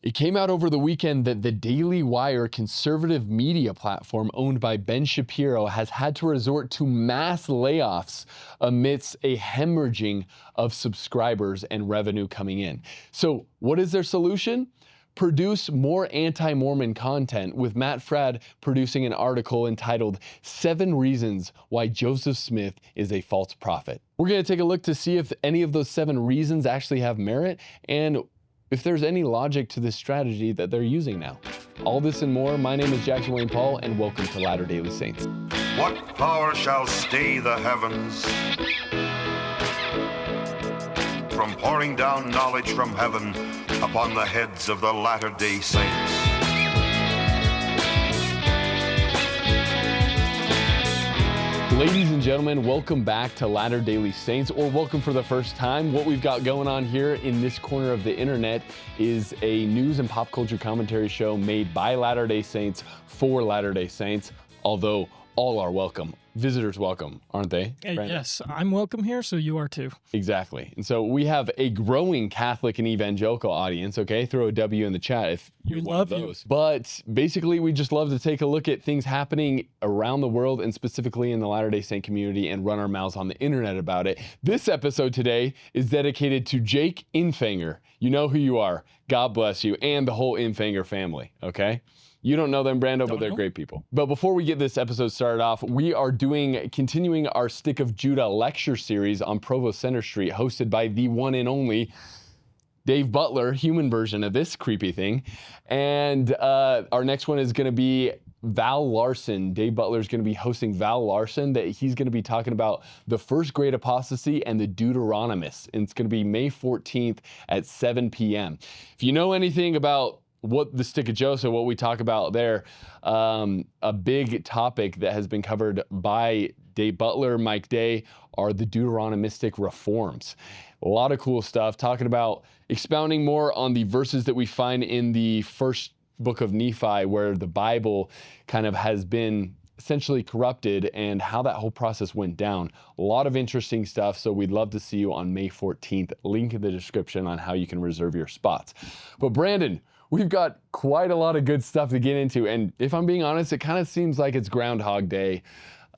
It came out over the weekend that the Daily Wire conservative media platform owned by Ben Shapiro has had to resort to mass layoffs amidst a hemorrhaging of subscribers and revenue coming in. So what is their solution? Produce more anti-Mormon content, with Matt Fradd producing an article entitled 7 Reasons Why Joseph Smith is a False Prophet. We're going to take a look to see if any of those 7 reasons actually have merit and if there's any logic to this strategy that they're using now. All this and more. My name is Jackson Wayne Paul, and welcome to Latter Daily Saints. What power shall stay the heavens from pouring down knowledge from heaven upon the heads of the latter-day saints? Ladies and gentlemen, welcome back to Latter Daily Saints, or welcome for the first time. What we've got going on here in this corner of the internet is a news and pop culture commentary show made by Latter-day Saints for Latter-day Saints, although all are welcome. Visitors welcome, aren't they? Yes, I'm welcome here, so you are too. Exactly. And so we have a growing Catholic and evangelical audience, okay? Throw a W in the chat if you're one of those. But basically, we just love to take a look at things happening around the world and specifically in the Latter-day Saint community and run our mouths on the internet about it. This episode today is dedicated to Jake Infanger. You know who you are. God bless you, and the whole Infanger family, okay? You don't know them, Brando, but they're great people. But before we get this episode started off, we are continuing our Stick of Judah lecture series on Provo Center Street, hosted by the one and only Dave Butler, human version of this creepy thing. And our next one is going to be Val Larson. Dave Butler is going to be hosting Val Larson. That he's going to be talking about the first great apostasy and the Deuteronomists. And it's going to be May 14th at 7 p.m. If you know anything about what the Stick of Joseph, what we talk about there, a big topic that has been covered by Dave Butler, Mike Day, are the Deuteronomistic reforms. A lot of cool stuff, talking about expounding more on the verses that we find in the first book of Nephi, where the Bible kind of has been essentially corrupted and how that whole process went down. A lot of interesting stuff, so we'd love to see you on May 14th. Link in the description on how you can reserve your spots. But Brandon, we've got quite a lot of good stuff to get into, and if I'm being honest, it kind of seems like it's Groundhog Day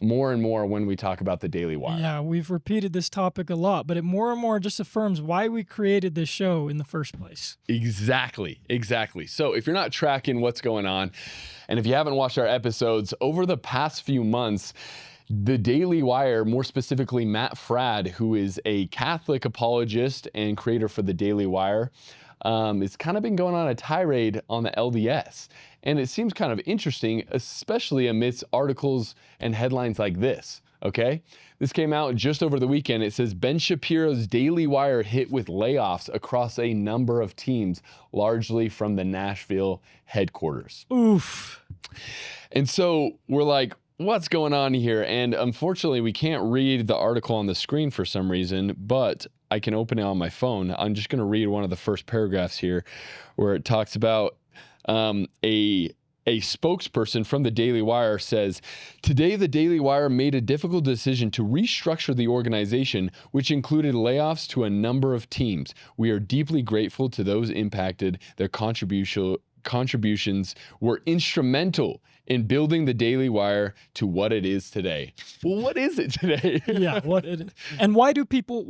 more and more when we talk about the Daily Wire. Yeah, we've repeated this topic a lot, but it more and more just affirms why we created this show in the first place. Exactly. So if you're not tracking what's going on, and if you haven't watched our episodes, over the past few months, the Daily Wire, more specifically Matt Fradd, who is a Catholic apologist and creator for the Daily Wire, it's kind of been going on a tirade on the LDS. And it seems kind of interesting, especially amidst articles and headlines like this, okay? This came out just over the weekend. It says, Ben Shapiro's Daily Wire hit with layoffs across a number of teams, largely from the Nashville headquarters. Oof. And so we're like, what's going on here? And unfortunately, we can't read the article on the screen for some reason, but I can open it on my phone. I'm just going to read one of the first paragraphs here where it talks about a spokesperson from the Daily Wire says, today the Daily Wire made a difficult decision to restructure the organization, which included layoffs to a number of teams. We are deeply grateful to those impacted. Their contributions were instrumental in building the Daily Wire to what it is today. Well, what is it today? Yeah, what it is. And why do people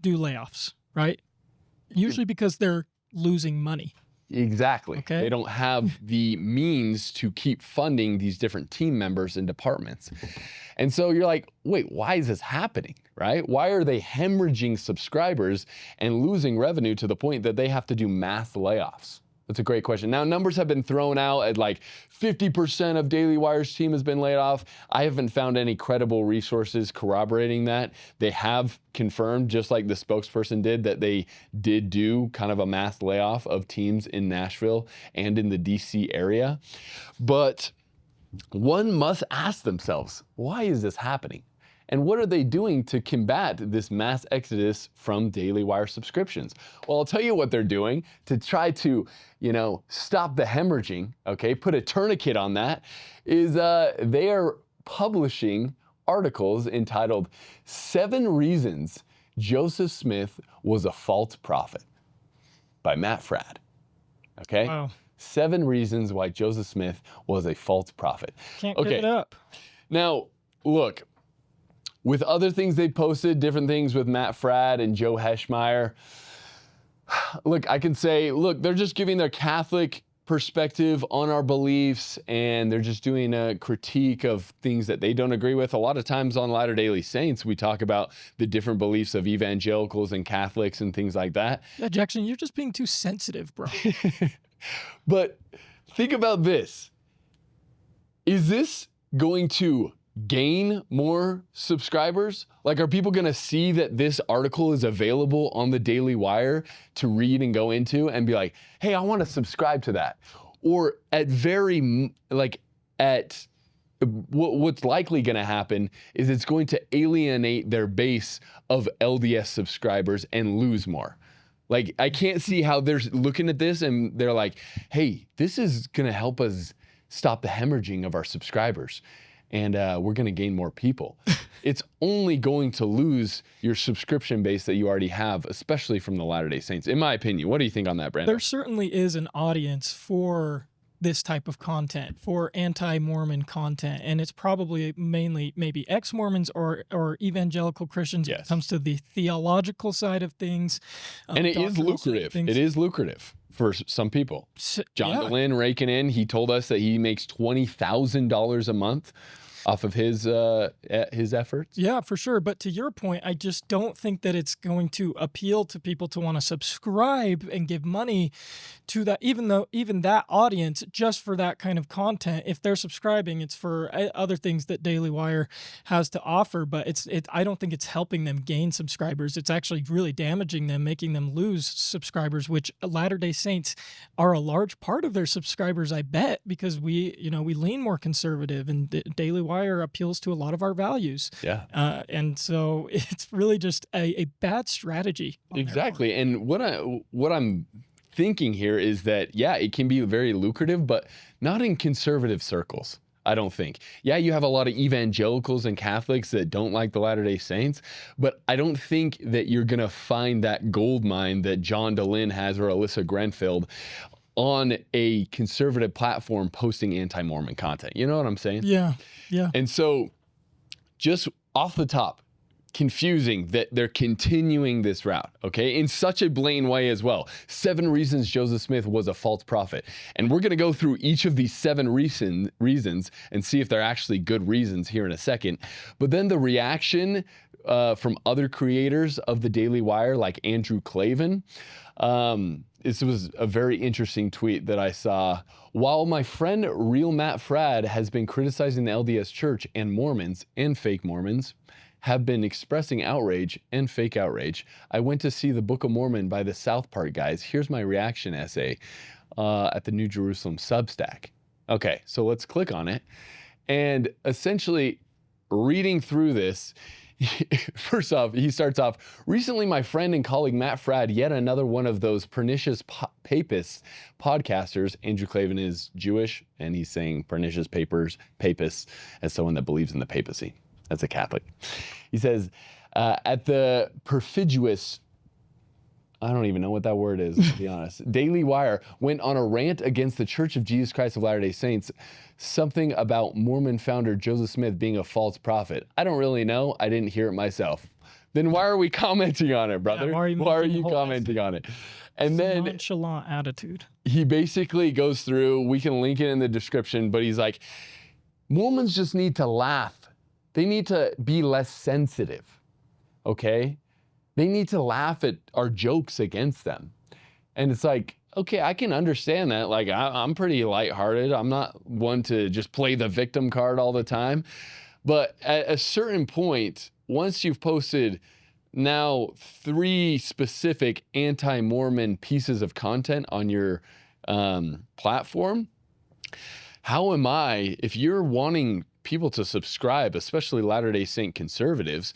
do layoffs, right? Usually because they're losing money. Exactly. Okay. They don't have the means to keep funding these different team members and departments. And so you're like, wait, why is this happening, right? Why are they hemorrhaging subscribers and losing revenue to the point that they have to do mass layoffs? That's a great question. Now, numbers have been thrown out at like 50% of Daily Wire's team has been laid off. I haven't found any credible resources corroborating that. They have confirmed, just like the spokesperson did, that they did do kind of a mass layoff of teams in Nashville and in the DC area. But one must ask themselves, why is this happening? And what are they doing to combat this mass exodus from Daily Wire subscriptions? Well, I'll tell you what they're doing to try to, stop the hemorrhaging, okay, put a tourniquet on that, is they are publishing articles entitled 7 Reasons Joseph Smith Was a False Prophet by Matt Fradd. Okay. Wow. 7 reasons why Joseph Smith was a false prophet. Can't pick it up. Now, look, with other things they posted, different things with Matt Fradd and Joe Heschmeyer, look, I can say, look, they're just giving their Catholic perspective on our beliefs, and they're just doing a critique of things that they don't agree with. A lot of times on Latter-day Saints, we talk about the different beliefs of evangelicals and Catholics and things like that. Yeah, Jackson, you're just being too sensitive, bro. But think about this. Is this going to gain more subscribers? Like, are people going to see that this article is available on the Daily Wire to read and go into and be like, hey, I want to subscribe to that? Or what's likely going to happen is it's going to alienate their base of LDS subscribers and lose more. Like, I can't see how they're looking at this and they're like, hey, this is going to help us stop the hemorrhaging of our subscribers, and we're going to gain more people. It's only going to lose your subscription base that you already have, especially from the Latter-day Saints, in my opinion. What do you think on that, Brandon? There certainly is an audience for this type of content, for anti-Mormon content, and it's probably mainly maybe ex-Mormons or evangelical Christians when it comes to the theological side of things. And it is lucrative. It is lucrative for some people. John Dehlin raking in, he told us that he makes $20,000 a month off of his efforts. Yeah, for sure. But to your point, I just don't think that it's going to appeal to people to want to subscribe and give money to that, even that audience, just for that kind of content. If they're subscribing, it's for other things that Daily Wire has to offer, but I don't think it's helping them gain subscribers. It's actually really damaging them, making them lose subscribers, which Latter-day Saints are a large part of their subscribers, I bet, because we lean more conservative, and Daily Wire appeals to a lot of our values. Yeah. And so it's really just a bad strategy. Exactly. And what I'm thinking here is that, yeah, it can be very lucrative, but not in conservative circles, I don't think. Yeah, you have a lot of evangelicals and Catholics that don't like the Latter-day Saints, but I don't think that you're going to find that gold mine that John Dehlin has or Alyssa Grenfeld on a conservative platform posting anti-Mormon content. You know what I'm saying? Yeah, yeah. And so just off the top, confusing that they're continuing this route, okay, in such a blatant way as well. 7 reasons Joseph Smith was a false prophet. And we're going to go through each of these 7 reasons and see if they're actually good reasons here in a second. But then the reaction from other creators of the Daily Wire, like Andrew Klavan, this was a very interesting tweet that I saw. While my friend Real Matt Fradd has been criticizing the LDS Church, and Mormons and fake Mormons have been expressing outrage and fake outrage, I went to see the Book of Mormon by the South Park guys. Here's my reaction essay at the New Jerusalem Substack. Okay, so let's click on it. And essentially, reading through this, first off, he starts off, recently my friend and colleague Matt Fradd, yet another one of those pernicious papist podcasters. Andrew Klavan is Jewish, and he's saying pernicious papists as someone that believes in the papacy. That's a Catholic. He says, at the perfidious, I don't even know what that word is, to be honest, Daily Wire went on a rant against the Church of Jesus Christ of Latter-day Saints, something about Mormon founder Joseph Smith being a false prophet. I don't really know. I didn't hear it myself. Then why are we commenting on it, brother? Yeah, why are you commenting on it? And then nonchalant attitude. He basically goes through, we can link it in the description, but he's like, Mormons just need to laugh. They need to be less sensitive, okay? They need to laugh at our jokes against them. And it's like, okay, I can understand that. Like, I'm pretty lighthearted. I'm not one to just play the victim card all the time. But at a certain point, once you've posted now 3 specific anti-Mormon pieces of content on your platform, how am I, if you're wanting people to subscribe, especially Latter-day Saint conservatives,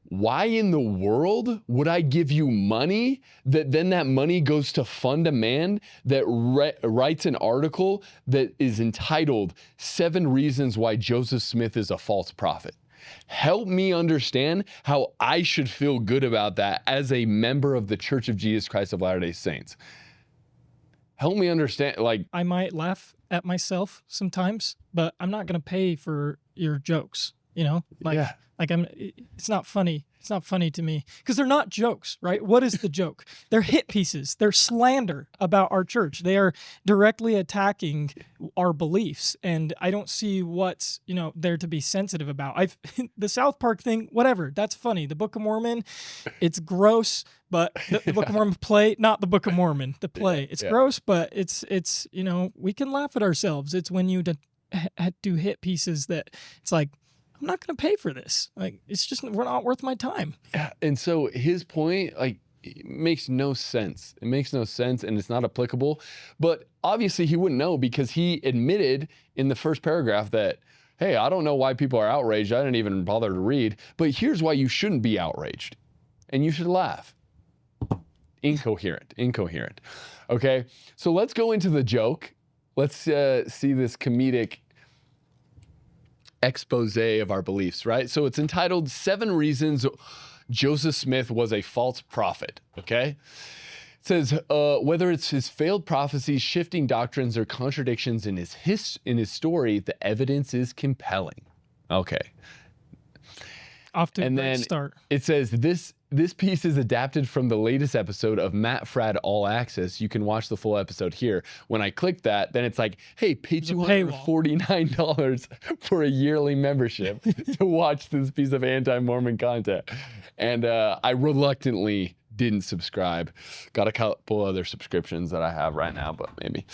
why in the world would I give you money that then that money goes to fund a man that writes an article that is entitled 7 Reasons Why Joseph Smith is a False Prophet? Help me understand how I should feel good about that as a member of the Church of Jesus Christ of Latter-day Saints. help me understand. Like, I might laugh at myself sometimes, but I'm not going to pay for your jokes, yeah. It's not funny. It's not funny to me because they're not jokes, right? What is the joke? They're hit pieces. They're slander about our church. They are directly attacking our beliefs. And I don't see what's, there to be sensitive about. The South Park thing, whatever, that's funny. The Book of Mormon, it's gross, but the Book of Mormon play, not the Book of Mormon, the play. It's gross, but it's we can laugh at ourselves. It's when you do hit pieces that it's like, I'm not going to pay for this. Like, it's just, we're not worth my time. Yeah. And so his point, like, it makes no sense. It makes no sense and it's not applicable. But obviously he wouldn't know because he admitted in the first paragraph that, hey, I don't know why people are outraged. I didn't even bother to read. But here's why you shouldn't be outraged. And you should laugh. Incoherent. Okay. So let's go into the joke. Let's see this comedic expose of our beliefs, right? So it's entitled 7 Reasons Joseph Smith Was a False Prophet, okay? It says, whether it's his failed prophecies, shifting doctrines, or contradictions in his story, the evidence is compelling. Okay. Off to a And great then start. it says, this piece is adapted from the latest episode of Matt Fradd All Access. You can watch the full episode here. When I click that, then it's like, hey, pay $249 for a yearly membership to watch this piece of anti-Mormon content. And I reluctantly didn't subscribe. Got a couple other subscriptions that I have right now, but maybe.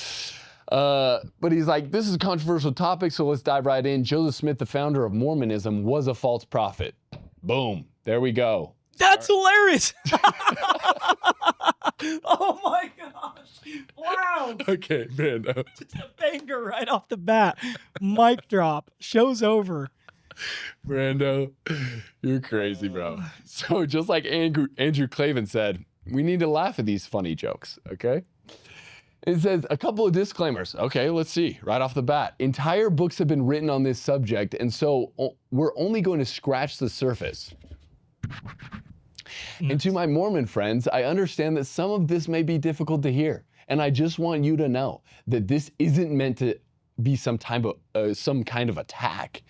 But he's like, this is a controversial topic, so let's dive right in. Joseph Smith, the founder of Mormonism, was a false prophet. Boom. There we go. That's hilarious. Oh my gosh. Wow. Okay, man. Just a banger right off the bat. Mic drop. Show's over. Brando, you're crazy, bro. So just like Andrew Clavin said, we need to laugh at these funny jokes, okay? It says a couple of disclaimers. Okay, let's see. Right off the bat. Entire books have been written on this subject, and so we're only going to scratch the surface. And to my Mormon friends, I understand that some of this may be difficult to hear. And I just want you to know that this isn't meant to be some kind of attack.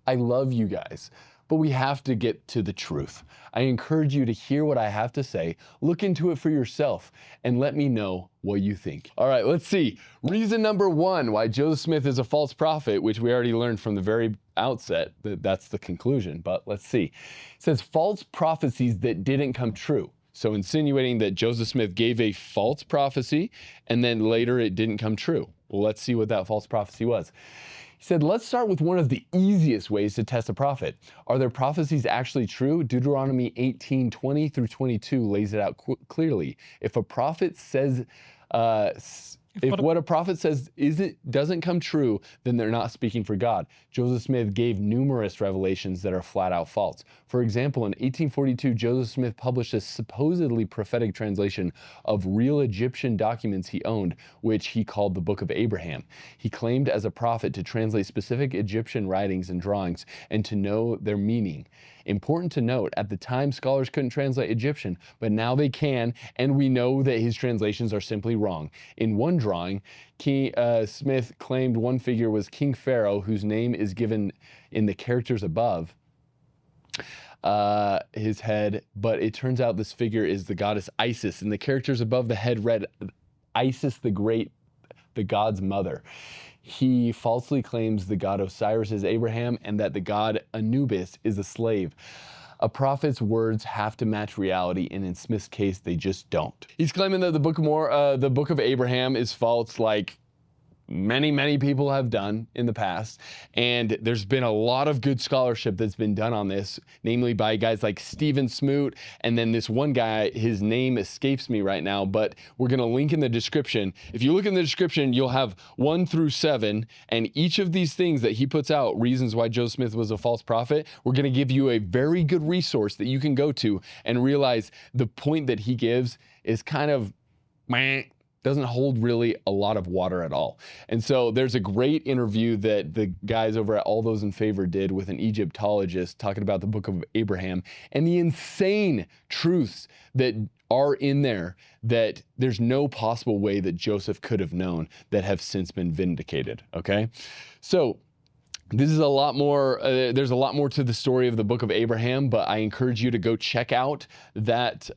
I love you guys, but we have to get to the truth. I encourage you to hear what I have to say, look into it for yourself, and let me know what you think. All right, let's see. Reason number 1 why Joseph Smith is a false prophet, which we already learned from the very outset, that's the conclusion, but let's see. It says false prophecies that didn't come true. So insinuating that Joseph Smith gave a false prophecy and then later it didn't come true. Well, let's see what that false prophecy was. He said, let's start with one of the easiest ways to test a prophet. Are their prophecies actually true? Deuteronomy 18:20 through 22 lays it out clearly. If a prophet says, if what a prophet says doesn't come true, then they're not speaking for God. Joseph Smith gave numerous revelations that are flat out false. For example, in 1842, Joseph Smith published a supposedly prophetic translation of real Egyptian documents he owned, which he called the Book of Abraham. He claimed as a prophet to translate specific Egyptian writings and drawings and to know their meaning. Important to note, at the time scholars couldn't translate Egyptian, but now they can, and we know that his translations are simply wrong. In one drawing, Smith claimed one figure was King Pharaoh, whose name is given in the characters above his head, but it turns out this figure is the goddess Isis, and the characters above the head read Isis the Great, the god's mother. He falsely claims the god Osiris is Abraham and that the god Anubis is a slave. A prophet's words have to match reality, and in Smith's case, they just don't. He's claiming that the Book of Abraham is false, like many people have done in the past, and there's been a lot of good scholarship that's been done on this, namely by guys like Stephen Smoot, and then this one guy, his name escapes me right now, but we're gonna link in the description. If you look in the description, you'll have 1 through 7, and each of these things that he puts out, reasons why Joseph Smith was a false prophet, we're gonna give you a very good resource that you can go to and realize the point that he gives is kind of meh, doesn't hold really a lot of water at all. And so there's a great interview that the guys over at All Those in Favor did with an Egyptologist talking about the Book of Abraham and the insane truths that are in there that there's no possible way that Joseph could have known that have since been vindicated, okay? So this is a lot more, there's a lot more to the story of the Book of Abraham, but I encourage you to go check out that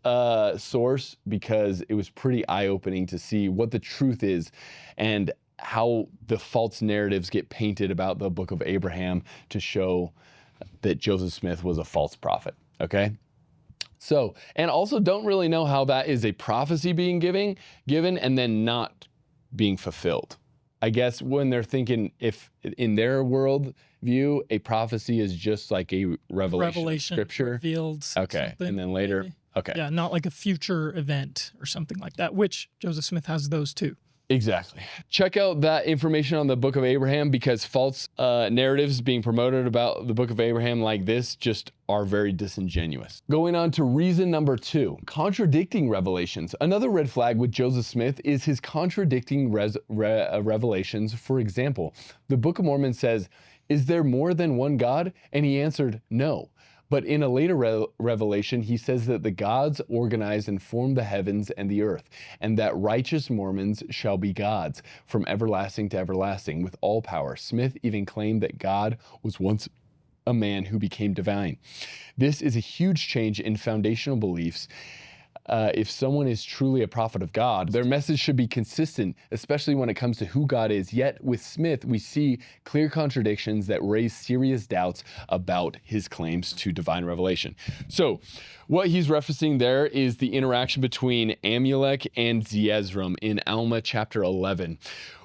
source because it was pretty eye-opening to see what the truth is and how the false narratives get painted about the Book of Abraham to show that Joseph Smith was a false prophet, okay? So, and also don't really know how that is a prophecy being given and then not being fulfilled. I guess when they're thinking, if in their world view, a prophecy is just like a revelation scripture. Revealed okay. And then later, maybe. Okay. Yeah, not like a future event or something like that, which Joseph Smith has those too. Exactly. Check out that information on the Book of Abraham because false narratives being promoted about the Book of Abraham like this just are very disingenuous. Going on to reason number 2, contradicting revelations. Another red flag with Joseph Smith is his contradicting revelations. For example, the Book of Mormon says, "Is there more than one God?" And he answered, "No." But in a later revelation, he says that the gods organize and form the heavens and the earth, and that righteous Mormons shall be gods from everlasting to everlasting with all power. Smith even claimed that God was once a man who became divine. This is a huge change in foundational beliefs. If someone is truly a prophet of God, their message should be consistent, especially when it comes to who God is. Yet with Smith, we see clear contradictions that raise serious doubts about his claims to divine revelation. So what he's referencing there is the interaction between Amulek and Zeezrom in Alma chapter 11,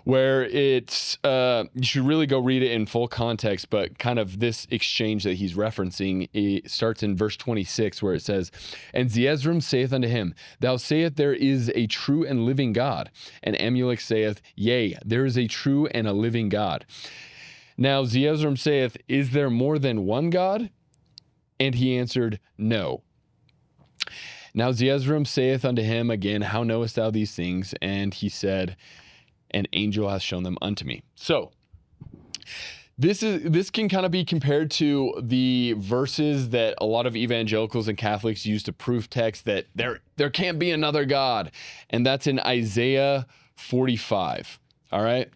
where it's, you should really go read it in full context, but kind of this exchange that he's referencing, it starts in verse 26 where it says, "And Zeezrom saith unto him, Thou sayest there is a true and living God. And Amulek saith, Yea, there is a true and a living God. Now Zeezrom saith, Is there more than one God? And he answered, No. Now Zeezrom saith unto him again, How knowest thou these things? And he said, An angel hath shown them unto me." So this can kind of be compared to the verses that a lot of evangelicals and Catholics use to prove text that there can't be another God. And that's in Isaiah 45. All right.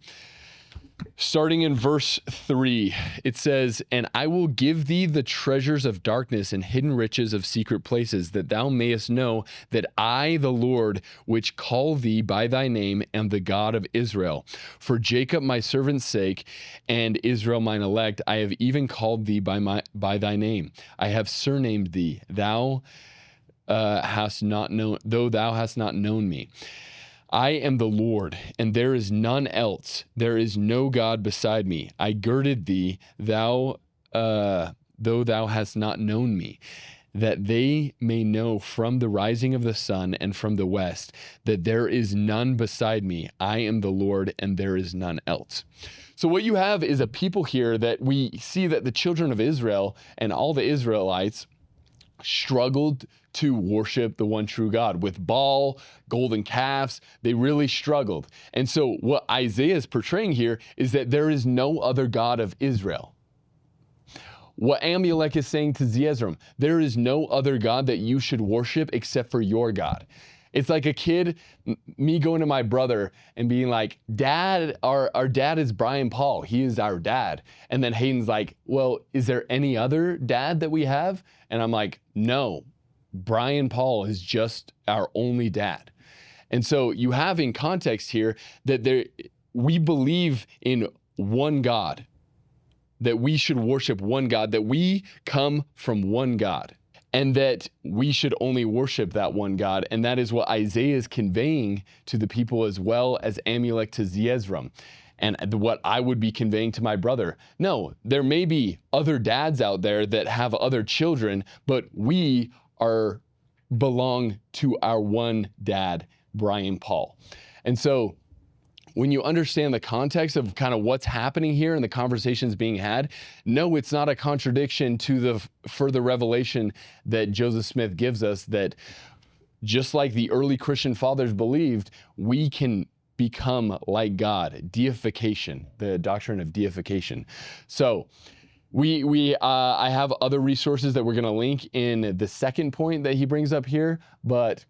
Starting in verse 3, it says, "And I will give thee the treasures of darkness and hidden riches of secret places, that thou mayest know that I, the Lord, which call thee by thy name, am the God of Israel. For Jacob my servant's sake, and Israel mine elect, I have even called thee by thy name. I have surnamed thee, thou hast not known, though thou hast not known me. I am the Lord, and there is none else. There is no God beside me. I girded thee, though thou hast not known me, that they may know from the rising of the sun and from the west that there is none beside me. I am the Lord, and there is none else." So what you have is a people here that we see that the children of Israel and all the Israelites struggled to worship the one true God with Baal, golden calves. They really struggled. And so what Isaiah is portraying here is that there is no other God of Israel. What Amulek is saying to Zeezrom, there is no other God that you should worship except for your God. It's like a kid, me going to my brother and being like, Dad, our dad is Brian Paul. He is our dad. And then Hayden's like, well, is there any other dad that we have? And I'm like, no, Brian Paul is just our only dad. And so you have in context here that we believe in one God, that we should worship one God, that we come from one God, and that we should only worship that one God. And that is what Isaiah is conveying to the people as well as Amulek to Zeezrom, and what I would be conveying to my brother. No, there may be other dads out there that have other children, but we belong to our one dad, Brian Paul. And so when you understand the context of kind of what's happening here and the conversations being had, no, it's not a contradiction to the further revelation that Joseph Smith gives us, that just like the early Christian fathers believed, we can become like God. Deification, the doctrine of deification. So I have other resources that we're going to link in the second point that he brings up here, but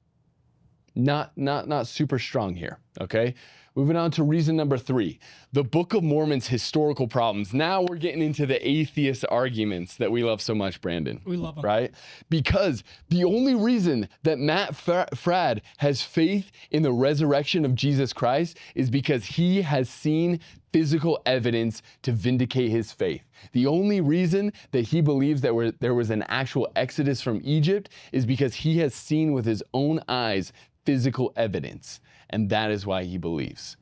not super strong here, okay? Moving on to reason number 3, the Book of Mormon's historical problems. Now we're getting into the atheist arguments that we love so much, Brandon. We love them. Right? Because the only reason that Matt Fradd has faith in the resurrection of Jesus Christ is because he has seen physical evidence to vindicate his faith. The only reason that he believes that there was an actual exodus from Egypt is because he has seen with his own eyes physical evidence. And that is why he believes,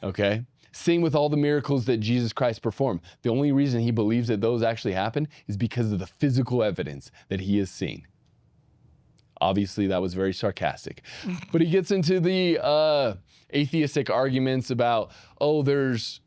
okay? Same with all the miracles that Jesus Christ performed. The only reason he believes that those actually happened is because of the physical evidence that he has seen. Obviously, that was very sarcastic. But he gets into the atheistic arguments about, oh, there's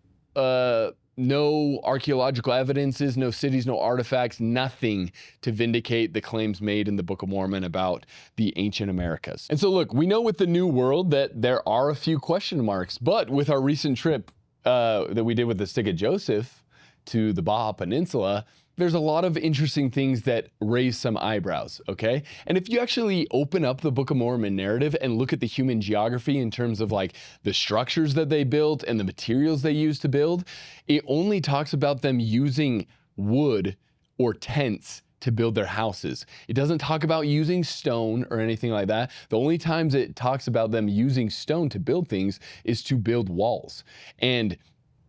no archaeological evidences, no cities, no artifacts, nothing to vindicate the claims made in the Book of Mormon about the ancient Americas. And so look, we know with the New World that there are a few question marks, but with our recent trip that we did with the Stick of Joseph to the Baja Peninsula, there's a lot of interesting things that raise some eyebrows, okay? And if you actually open up the Book of Mormon narrative and look at the human geography in terms of like the structures that they built and the materials they used to build, it only talks about them using wood or tents to build their houses. It doesn't talk about using stone or anything like that. The only times it talks about them using stone to build things is to build walls. And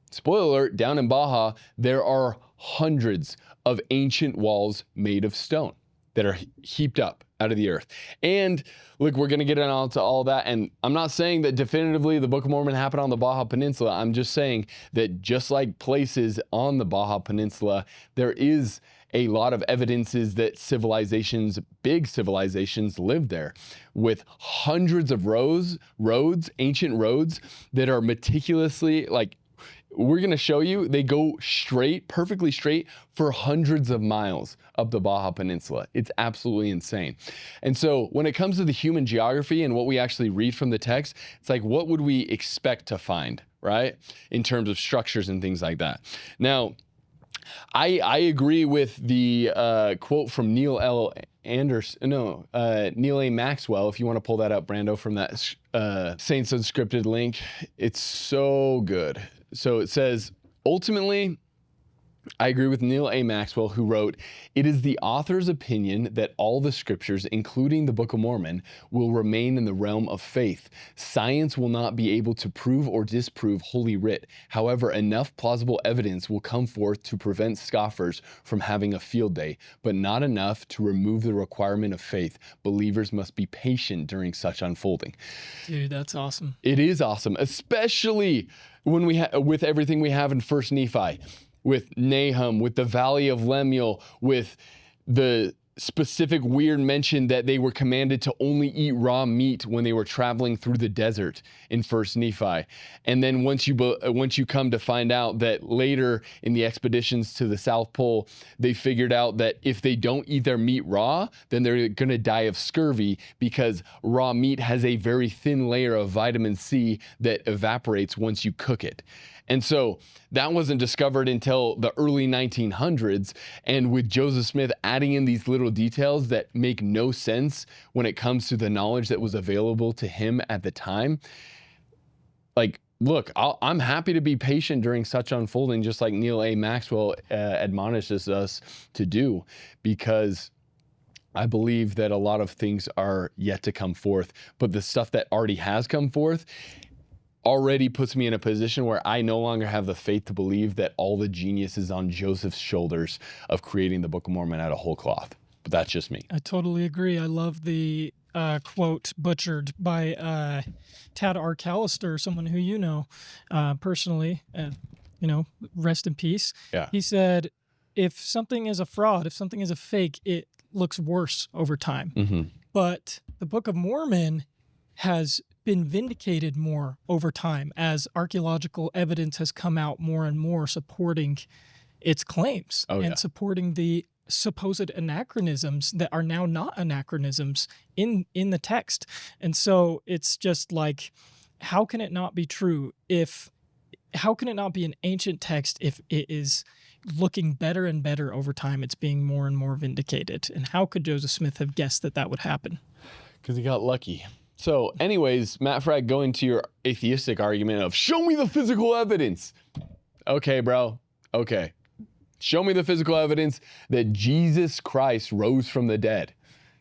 spoiler alert, down in Baja, there are hundreds of ancient walls made of stone that are heaped up out of the earth. And look, we're going to get into all that. And I'm not saying that definitively the Book of Mormon happened on the Baja Peninsula. I'm just saying that just like places on the Baja Peninsula, there is a lot of evidences that civilizations, big civilizations, lived there with hundreds of roads, ancient roads that are meticulously, like, we're going to show you, they go straight, perfectly straight for hundreds of miles up the Baja Peninsula. It's absolutely insane. And so when it comes to the human geography and what we actually read from the text, it's like, what would we expect to find, right? In terms of structures and things like that. Now, I agree with the quote from Neil A. Maxwell, if you want to pull that up, Brando, from that Saints Unscripted link. It's so good. So it says, ultimately, I agree with Neil A. Maxwell, who wrote, "It is the author's opinion that all the scriptures, including the Book of Mormon, will remain in the realm of faith. Science will not be able to prove or disprove Holy Writ. However, enough plausible evidence will come forth to prevent scoffers from having a field day, but not enough to remove the requirement of faith. Believers must be patient during such unfolding." Dude, that's awesome. It is awesome, especially when with everything we have in First Nephi. With Nahum, with the Valley of Lemuel, with the specific weird mention that they were commanded to only eat raw meat when they were traveling through the desert in First Nephi. And then once you come to find out that later in the expeditions to the South Pole, they figured out that if they don't eat their meat raw, then they're going to die of scurvy because raw meat has a very thin layer of vitamin C that evaporates once you cook it. And so that wasn't discovered until the early 1900s. And with Joseph Smith adding in these little details that make no sense when it comes to the knowledge that was available to him at the time, like, look, I'm happy to be patient during such unfolding, just like Neil A. Maxwell admonishes us to do, because I believe that a lot of things are yet to come forth. But the stuff that already has come forth already puts me in a position where I no longer have the faith to believe that all the genius is on Joseph's shoulders of creating the Book of Mormon out of whole cloth. But that's just me. I totally agree. I love the quote butchered by Tad R. Callister, someone who you know personally, rest in peace. Yeah. He said, if something is a fraud, if something is a fake, it looks worse over time. Mm-hmm. But the Book of Mormon has been vindicated more over time as archaeological evidence has come out more and more supporting its claims supporting the supposed anachronisms that are now not anachronisms in the text. And so it's just like, how can it not be true how can it not be an ancient text if it is looking better and better over time? It's being more and more vindicated. And how could Joseph Smith have guessed that would happen? Because he got lucky. So anyways, Matt Fradd, going to your atheistic argument of show me the physical evidence. Okay, bro. Okay. Show me the physical evidence that Jesus Christ rose from the dead.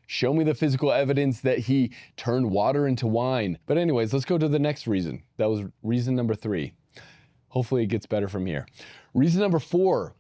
Show me the physical evidence that he turned water into wine. But anyways, let's go to the next reason. That was reason number 3. Hopefully it gets better from here. Reason number 4.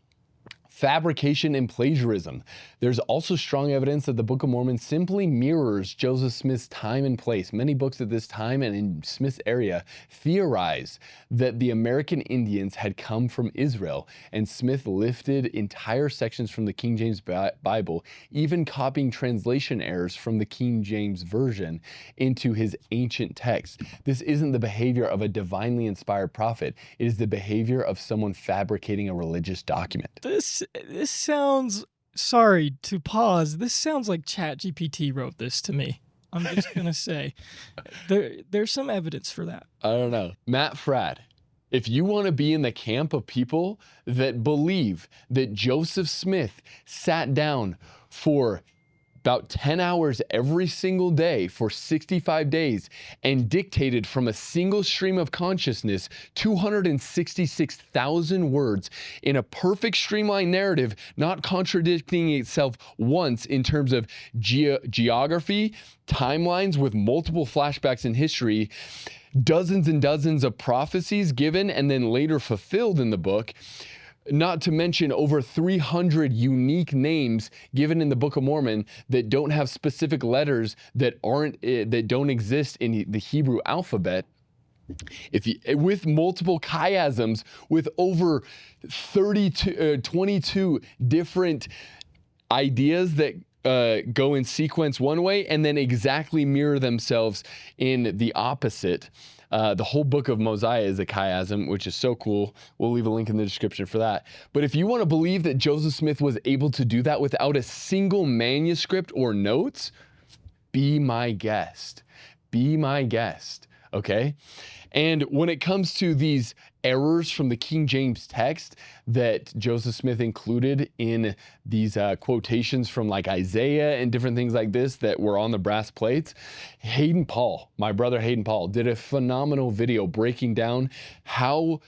Fabrication and plagiarism. There's also strong evidence that the Book of Mormon simply mirrors Joseph Smith's time and place. Many books at this time and in Smith's area theorize that the American Indians had come from Israel, and Smith lifted entire sections from the King James Bible, even copying translation errors from the King James Version into his ancient text. This isn't the behavior of a divinely inspired prophet. It is the behavior of someone fabricating a religious document. This sounds, sorry to pause, this sounds like ChatGPT wrote this to me. I'm just going to say, there's some evidence for that. I don't know. Matt Fradd, if you want to be in the camp of people that believe that Joseph Smith sat down for about 10 hours every single day for 65 days and dictated from a single stream of consciousness 266,000 words in a perfect streamlined narrative, not contradicting itself once in terms of geography, timelines with multiple flashbacks in history, dozens and dozens of prophecies given and then later fulfilled in the book, not to mention over 300 unique names given in the Book of Mormon that don't have specific letters that don't exist in the Hebrew alphabet. With multiple chiasms, with over 22 different ideas that go in sequence one way and then exactly mirror themselves in the opposite. The whole book of Mosiah is a chiasm, which is so cool. We'll leave a link in the description for that. But if you want to believe that Joseph Smith was able to do that without a single manuscript or notes, be my guest. Be my guest, okay? And when it comes to these errors from the King James text that Joseph Smith included in these quotations from like Isaiah and different things like this that were on the brass plates, Hayden Paul, my brother Hayden Paul, did a phenomenal video breaking down how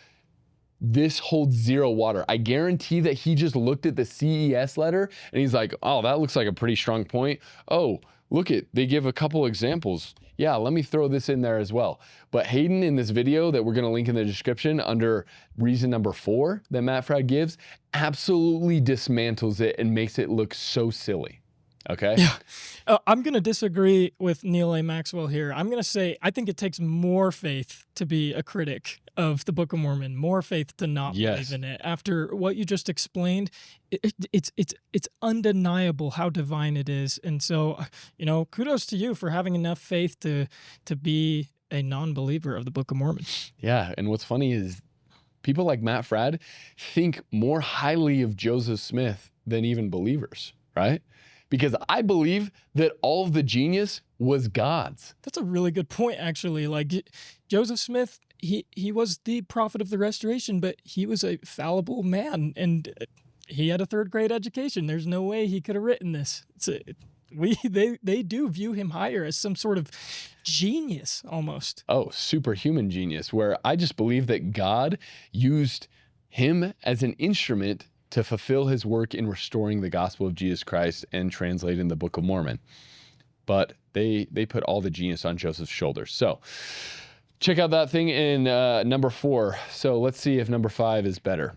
this holds zero water. I guarantee that he just looked at the CES letter and he's like, oh, that looks like a pretty strong point. Oh, look it, they give a couple examples. Yeah, let me throw this in there as well. But Hayden, in this video that we're going to link in the description under reason number 4 that Matt Fradd gives, absolutely dismantles it and makes it look so silly. Okay? Yeah. I'm going to disagree with Neil A. Maxwell here. I'm going to say I think it takes more faith to be a critic of the Book of Mormon, more faith to not believe in it. After what you just explained, it's undeniable how divine it is. And so, kudos to you for having enough faith to be a non-believer of the Book of Mormon. Yeah, and what's funny is people like Matt Fradd think more highly of Joseph Smith than even believers, right? Because I believe that all of the genius was God's. That's a really good point, actually. Like Joseph Smith, he was the prophet of the restoration, but he was a fallible man, and he had a 3rd grade education. There's no way he could have written this. They do view him higher as some sort of genius almost. Oh, superhuman genius, where I just believe that God used him as an instrument to fulfill his work in restoring the gospel of Jesus Christ and translating the Book of Mormon. But they put all the genius on Joseph's shoulders. So check out that thing in number 4. So let's see if number 5 is better.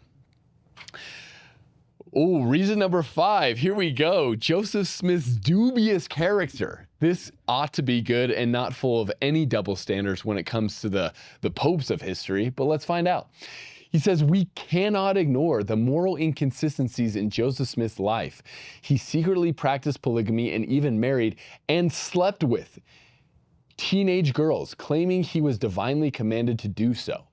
Oh, reason number 5. Here we go. Joseph Smith's dubious character. This ought to be good and not full of any double standards when it comes to the popes of history, but let's find out. He says, we cannot ignore the moral inconsistencies in Joseph Smith's life. He secretly practiced polygamy and even married and slept with teenage girls, claiming he was divinely commanded to do so.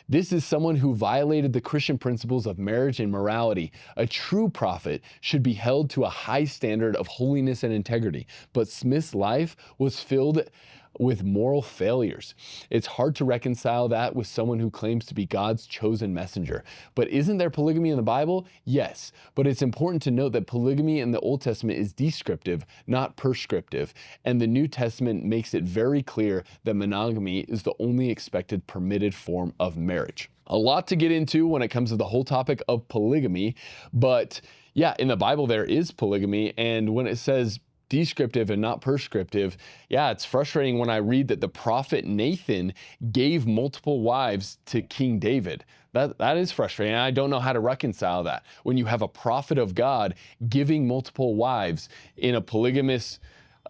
This is someone who violated the Christian principles of marriage and morality. A true prophet should be held to a high standard of holiness and integrity, but Smith's life was filled with moral failures. It's hard to reconcile that with someone who claims to be God's chosen messenger. But isn't there polygamy in the Bible? Yes, but it's important to note that polygamy in the Old Testament is descriptive, not prescriptive, and the New Testament makes it very clear that monogamy is the only expected permitted form of marriage. A lot to get into when it comes to the whole topic of polygamy, but yeah, in the Bible there is polygamy, and when it says descriptive and not prescriptive, yeah, it's frustrating when I read that the prophet Nathan gave multiple wives to King David. That is frustrating. I don't know how to reconcile that. When you have a prophet of God giving multiple wives in a polygamous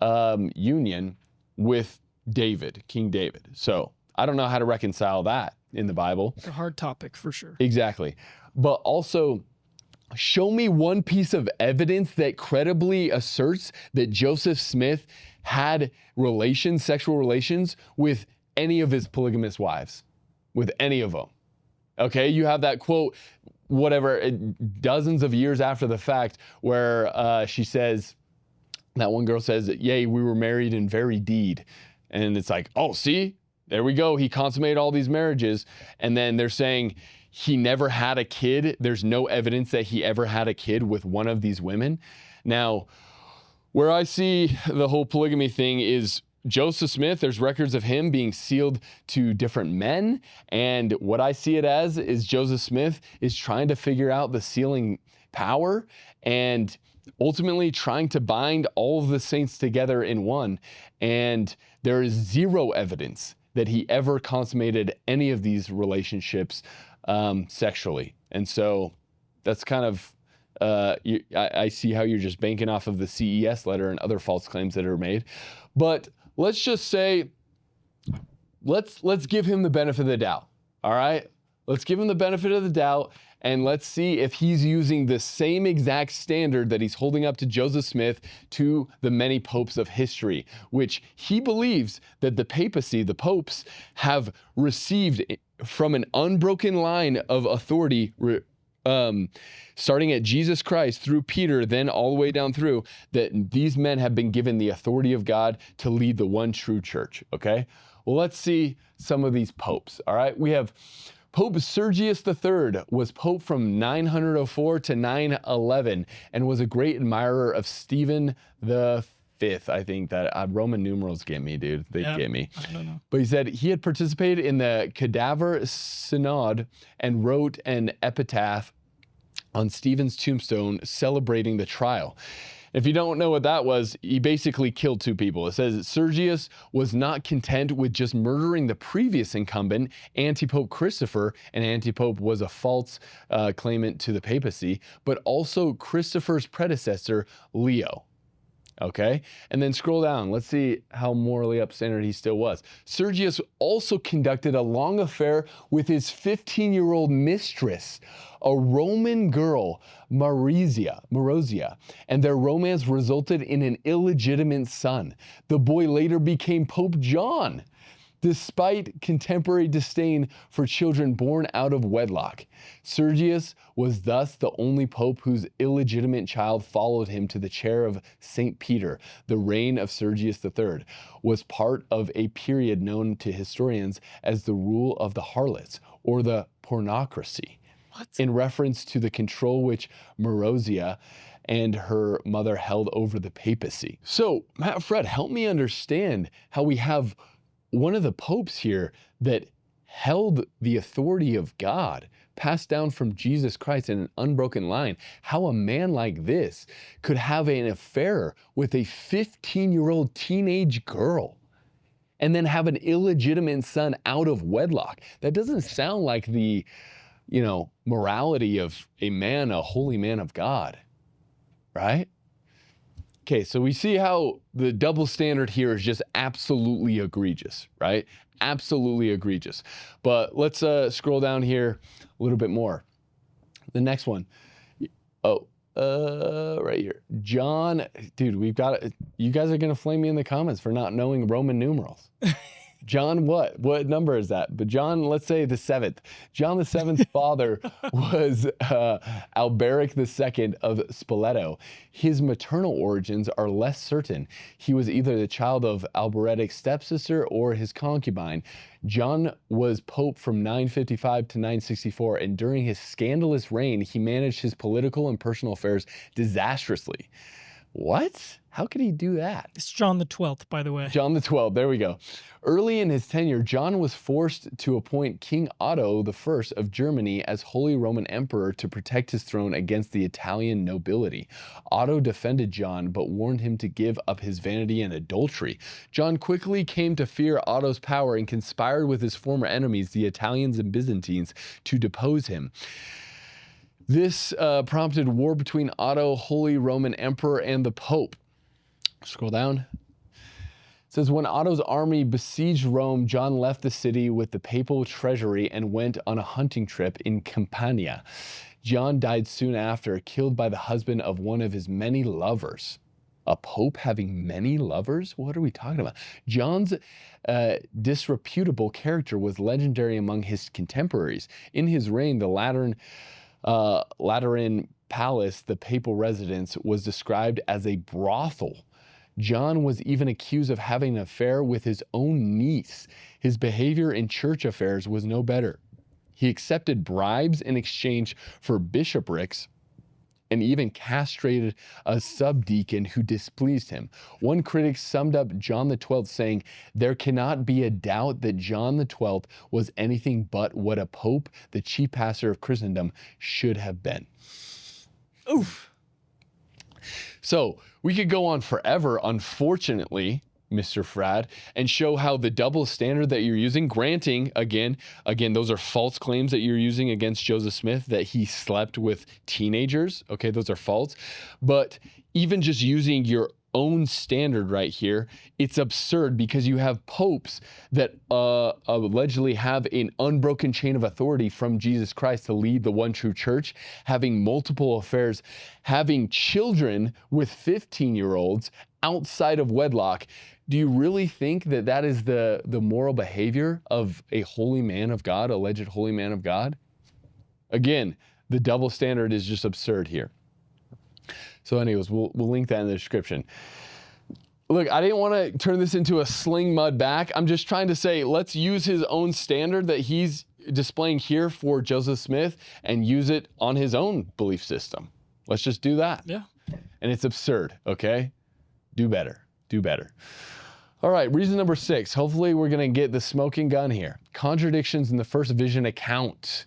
union with David, King David. So I don't know how to reconcile that in the Bible. It's a hard topic for sure. Exactly. But also, show me one piece of evidence that credibly asserts that Joseph Smith had sexual relations with any of his polygamous wives, with any of them. Okay, you have that quote, whatever, dozens of years after the fact, where she says, that one girl says, yea, we were married in very deed. And it's like, oh, see, there we go. He consummated all these marriages. And then they're saying, he never had a kid. There's no evidence that he ever had a kid with one of these women. Now, where I see the whole polygamy thing is Joseph Smith, there's records of him being sealed to different men. And what I see it as is Joseph Smith is trying to figure out the sealing power and ultimately trying to bind all of the saints together in one. And there is zero evidence that he ever consummated any of these relationships sexually. And so that's kind of, I see how you're just banking off of the CES letter and other false claims that are made. But let's just say, let's give him the benefit of the doubt. All right. Let's give him the benefit of the doubt and let's see if he's using the same exact standard that he's holding up to Joseph Smith to the many popes of history, which he believes that the papacy, the popes, have received from an unbroken line of authority, starting at Jesus Christ through Peter, then all the way down through, that these men have been given the authority of God to lead the one true church. Okay. Well, let's see some of these popes. All right. We have Pope Sergius III was pope from 904 to 911 and was a great admirer of Stephen V. I think that Roman numerals get me, dude. They get me. I don't know. But he said he had participated in the Cadaver Synod and wrote an epitaph on Stephen's tombstone celebrating the trial. If you don't know what that was, he basically killed two people. It says Sergius was not content with just murdering the previous incumbent, Antipope Christopher, and Antipope was a false claimant to the papacy, but also Christopher's predecessor, Leo. Okay, and then scroll down. Let's see how morally upstandard he still was. Sergius also conducted a long affair with his 15-year-old mistress, a Roman girl, Marozia, and their romance resulted in an illegitimate son. The boy later became Pope John, despite contemporary disdain for children born out of wedlock. Sergius was thus the only pope whose illegitimate child followed him to the chair of St. Peter. The reign of Sergius III was part of a period known to historians as the rule of the harlots, or the pornocracy, in reference to the control which Marozia and her mother held over the papacy. So, Matt, Fred, help me understand how we have one of the popes here that held the authority of God passed down from Jesus Christ in an unbroken line, how a man like this could have an affair with a 15-year-old teenage girl and then have an illegitimate son out of wedlock. That doesn't sound like the, morality of a man, a holy man of God, right? Okay, so we see how the double standard here is just absolutely egregious, right? Absolutely egregious. But let's scroll down here a little bit more. The next one. Right here. John, dude, you guys are going to flame me in the comments for not knowing Roman numerals. John what? What number is that? But John, let's say the 7th. John the 7th's father was Alberic II of Spoleto. His maternal origins are less certain. He was either the child of Alberic's stepsister or his concubine. John was pope from 955 to 964, and during his scandalous reign, he managed his political and personal affairs disastrously. What? How could he do that? It's John the 12th, by the way. John the 12th, there we go. Early in his tenure, John was forced to appoint King Otto I of Germany as Holy Roman Emperor to protect his throne against the Italian nobility. Otto defended John, but warned him to give up his vanity and adultery. John quickly came to fear Otto's power and conspired with his former enemies, the Italians and Byzantines, to depose him. This prompted war between Otto, Holy Roman Emperor, and the Pope. Scroll down. It says, when Otto's army besieged Rome, John left the city with the papal treasury and went on a hunting trip in Campania. John died soon after, killed by the husband of one of his many lovers. A pope having many lovers? What are we talking about? John's disreputable character was legendary among his contemporaries. In his reign, the Lateran Palace, the papal residence, was described as a brothel. John was even accused of having an affair with his own niece. His behavior in church affairs was no better. He accepted bribes in exchange for bishoprics and even castrated a subdeacon who displeased him. One critic summed up John the 12th saying, there cannot be a doubt that John the 12th was anything but what a pope, the chief pastor of Christendom, should have been. Oof. So we could go on forever, unfortunately, Mr. Frad, and show how the double standard that you're using, granting, again, those are false claims that you're using against Joseph Smith, that he slept with teenagers. Okay, those are false. But even just using your own standard right here, it's absurd because you have popes that allegedly have an unbroken chain of authority from Jesus Christ to lead the one true church, having multiple affairs, having children with 15-year-olds outside of wedlock. Do you really think that that is the moral behavior of a holy man of God, alleged holy man of God? Again, the double standard is just absurd here. So anyways, we'll link that in the description. Look, I didn't want to turn this into a sling mud back. I'm just trying to say, let's use his own standard that he's displaying here for Joseph Smith and use it on his own belief system. Let's just do that. Yeah. And it's absurd, okay? Do better. Do better. All right, reason number 6. Hopefully we're going to get the smoking gun here. Contradictions in the first vision account.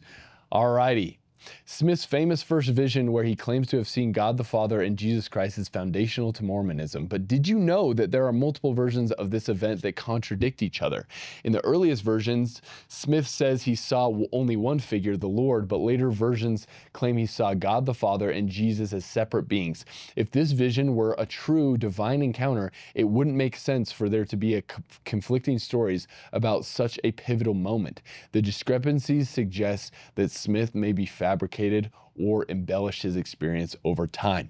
All righty. Smith's famous first vision, where he claims to have seen God the Father and Jesus Christ, is foundational to Mormonism. But did you know that there are multiple versions of this event that contradict each other? In the earliest versions, Smith says he saw only one figure, the Lord, but later versions claim he saw God the Father and Jesus as separate beings. If this vision were a true divine encounter, it wouldn't make sense for there to be conflicting stories about such a pivotal moment. The discrepancies suggest that Smith may be fabricated or embellished his experience over time.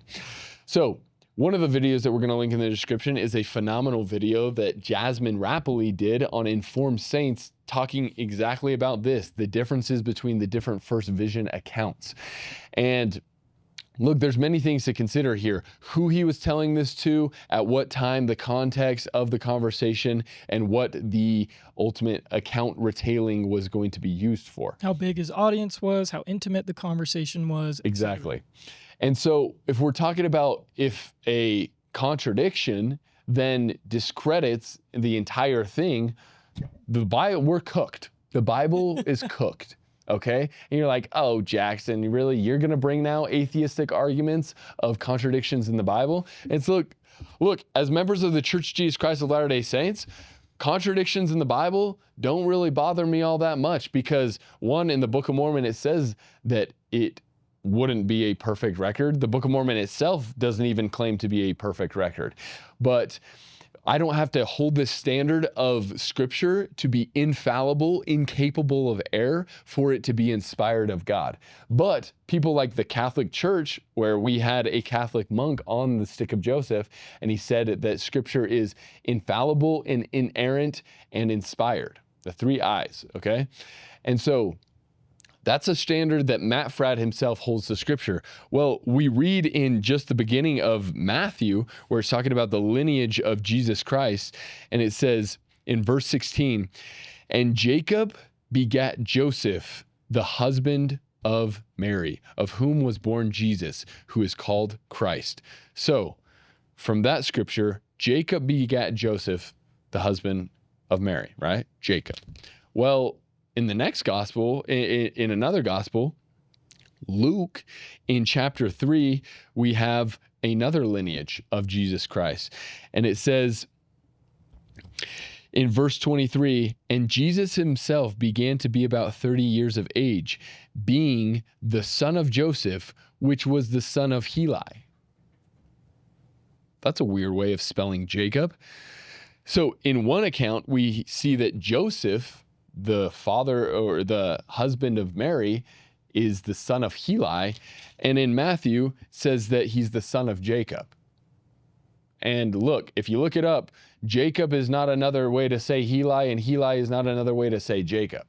So one of the videos that we're going to link in the description is a phenomenal video that Jasmine Rapoli did on Informed Saints, talking exactly about this, the differences between the different first vision accounts. And look, there's many things to consider here. Who he was telling this to, at what time, the context of the conversation, and what the ultimate account retailing was going to be used for. How big his audience was, how intimate the conversation was. Exactly. And so if we're talking about if a contradiction then discredits the entire thing, the Bible, we're cooked. The Bible is cooked. Okay? And you're like, oh, Jackson, you're going to bring now atheistic arguments of contradictions in the Bible? It's look, as members of the Church of Jesus Christ of Latter-day Saints, contradictions in the Bible don't really bother me all that much, because one, in the Book of Mormon, it says that it wouldn't be a perfect record. The Book of Mormon itself doesn't even claim to be a perfect record. But I don't have to hold this standard of scripture to be infallible, incapable of error, for it to be inspired of God. But people like the Catholic Church, where we had a Catholic monk on the stick of Joseph, and he said that scripture is infallible and inerrant and inspired. The 3 I's, okay? And so that's a standard that Matt Fradd himself holds to scripture. Well, we read in just the beginning of Matthew, where it's talking about the lineage of Jesus Christ, and it says in verse 16, and Jacob begat Joseph, the husband of Mary, of whom was born Jesus, who is called Christ. So, from that scripture, Jacob begat Joseph, the husband of Mary, right? Jacob. Well, in the next gospel, in another gospel, Luke, in chapter 3, we have another lineage of Jesus Christ. And it says in verse 23, and Jesus himself began to be about 30 years of age, being the son of Joseph, which was the son of Heli. That's a weird way of spelling Jacob. So in one account, we see that Joseph, the father or the husband of Mary, is the son of Heli, and in Matthew says that he's the son of Jacob. And look, if you look it up, Jacob is not another way to say Heli, and Heli is not another way to say Jacob.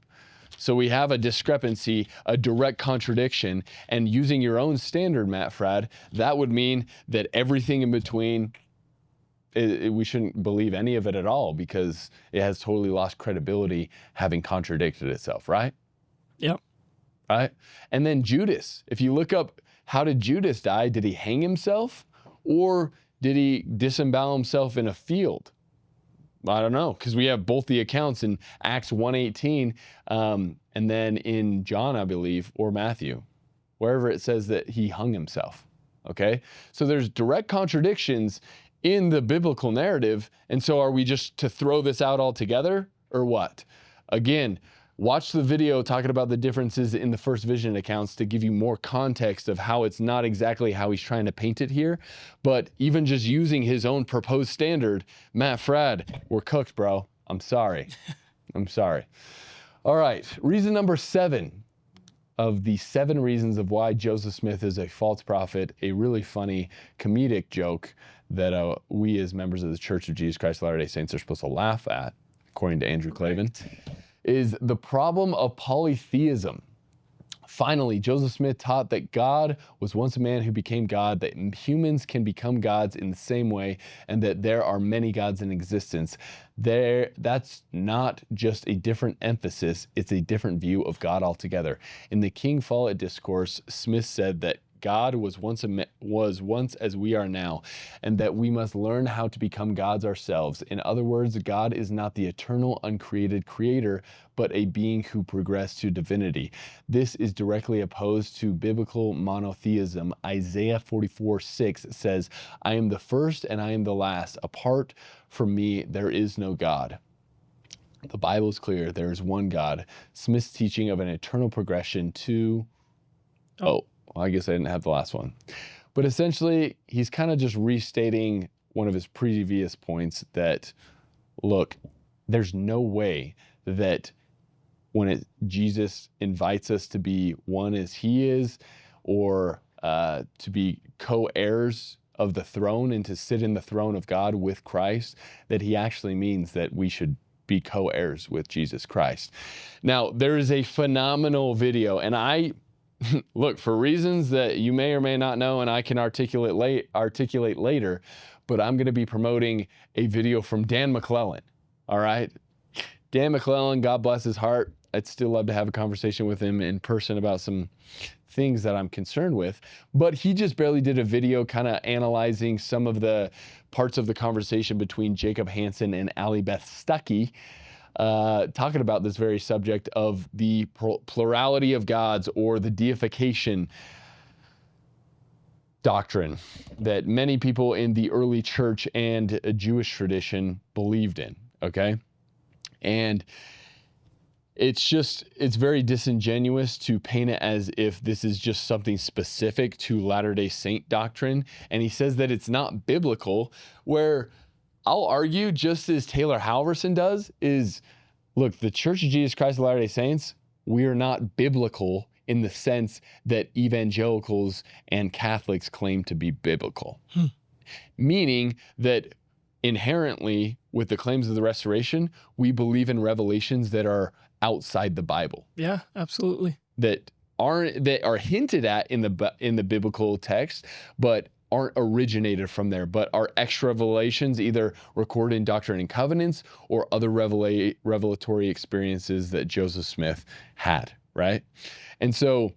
So we have a discrepancy, a direct contradiction, and using your own standard, Matt Fradd, that would mean that everything in between, we shouldn't believe any of it at all, because it has totally lost credibility having contradicted itself, right? Yep. Right? And then Judas, if you look up, how did Judas die? Did he hang himself, or did he disembowel himself in a field? I don't know, because we have both the accounts in Acts 1:18 and then in John, I believe, or Matthew, wherever it says that he hung himself. Okay? So there's direct contradictions in the biblical narrative. And so are we just to throw this out altogether, or what? Again, watch the video talking about the differences in the first vision accounts to give you more context of how it's not exactly how he's trying to paint it here. But even just using his own proposed standard, Matt Fradd, we're cooked, bro. I'm sorry. I'm sorry. All right. Reason number 7 of the 7 reasons of why Joseph Smith is a false prophet, a really funny comedic joke that we as members of the Church of Jesus Christ of Latter-day Saints are supposed to laugh at, according to Andrew Clavin, is the problem of polytheism. Finally, Joseph Smith taught that God was once a man who became God, that humans can become gods in the same way, and that there are many gods in existence. That's not just a different emphasis, it's a different view of God altogether. In the King Follett Discourse, Smith said that God was once as we are now, and that we must learn how to become gods ourselves. In other words, God is not the eternal, uncreated creator, but a being who progressed to divinity. This is directly opposed to biblical monotheism. Isaiah 44:6 says, I am the first and I am the last. Apart from me, there is no God. The Bible is clear. There is one God. Smith's teaching of an eternal progression to... Well, I guess I didn't have the last one. But essentially, he's kind of just restating one of his previous points that, look, there's no way that when Jesus invites us to be one as he is, or to be co-heirs of the throne and to sit in the throne of God with Christ, that he actually means that we should be co-heirs with Jesus Christ. Now, there is a phenomenal video, and look, for reasons that you may or may not know and I can articulate later, but I'm going to be promoting a video from Dan McClellan, all right? Dan McClellan, God bless his heart. I'd still love to have a conversation with him in person about some things that I'm concerned with, but he just barely did a video kind of analyzing some of the parts of the conversation between Jacob Hansen and Allie Beth Stuckey, talking about this very subject of the plurality of gods, or the deification doctrine that many people in the early church and a Jewish tradition believed in, okay? And it's very disingenuous to paint it as if this is just something specific to Latter-day Saint doctrine. And he says that it's not biblical, where I'll argue, just as Taylor Halverson does, is look, the Church of Jesus Christ of Latter-day Saints, we are not biblical in the sense that evangelicals and Catholics claim to be biblical. Meaning that inherently, with the claims of the restoration, we believe in revelations that are outside the Bible. Yeah, absolutely. That are hinted at in the biblical text, but aren't originated from there, but are extra revelations either recorded in Doctrine and Covenants or other revelatory experiences that Joseph Smith had, right? And so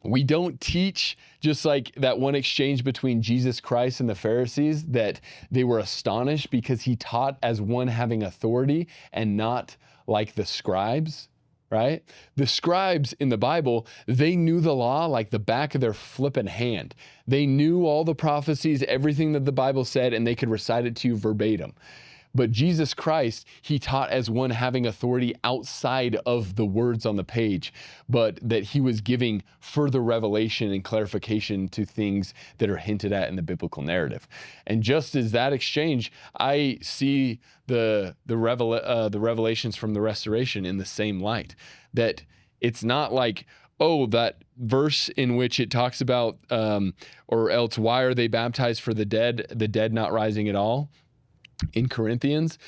we don't teach, just like that one exchange between Jesus Christ and the Pharisees, that they were astonished because he taught as one having authority and not like the scribes, right? The scribes in the Bible, they knew the law like the back of their flippin' hand. They knew all the prophecies, everything that the Bible said, and they could recite it to you verbatim. But Jesus Christ, he taught as one having authority outside of the words on the page, but that he was giving further revelation and clarification to things that are hinted at in the biblical narrative. And just as that exchange, I see the revelations from the restoration in the same light, that it's not like, oh, that verse in which it talks about, or else why are they baptized for the dead not rising at all? In Corinthians,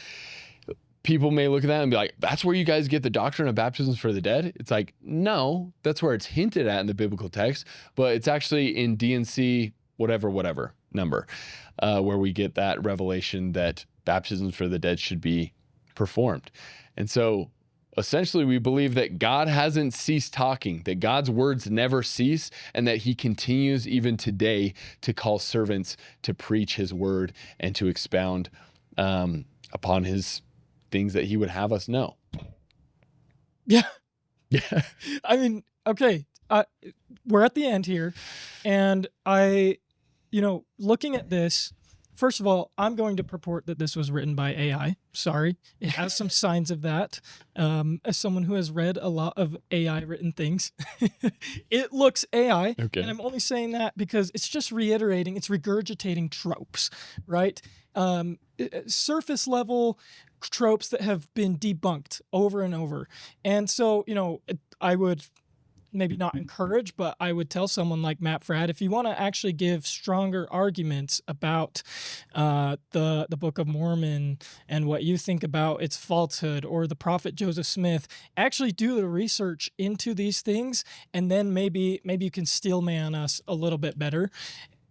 people may look at that and be like, that's where you guys get the doctrine of baptisms for the dead? It's like, no, that's where it's hinted at in the biblical text, but it's actually in D&C whatever number, where we get that revelation that baptisms for the dead should be performed. And so essentially we believe that God hasn't ceased talking, that God's words never cease, and that he continues even today to call servants to preach his word and to expound upon his things that he would have us know. Yeah. Yeah. I mean, okay, we're at the end here, and looking at this, first of all, I'm going to purport that this was written by AI. Sorry. It has some signs of that. As someone who has read a lot of AI written things, it looks AI. Okay. And I'm only saying that because it's just reiterating, it's regurgitating tropes, right? Surface level tropes that have been debunked over and over. And so, I would maybe not encourage, but I would tell someone like Matt Fradd, if you want to actually give stronger arguments about the Book of Mormon and what you think about its falsehood, or the prophet Joseph Smith, actually do the research into these things, and then maybe you can steel man us a little bit better.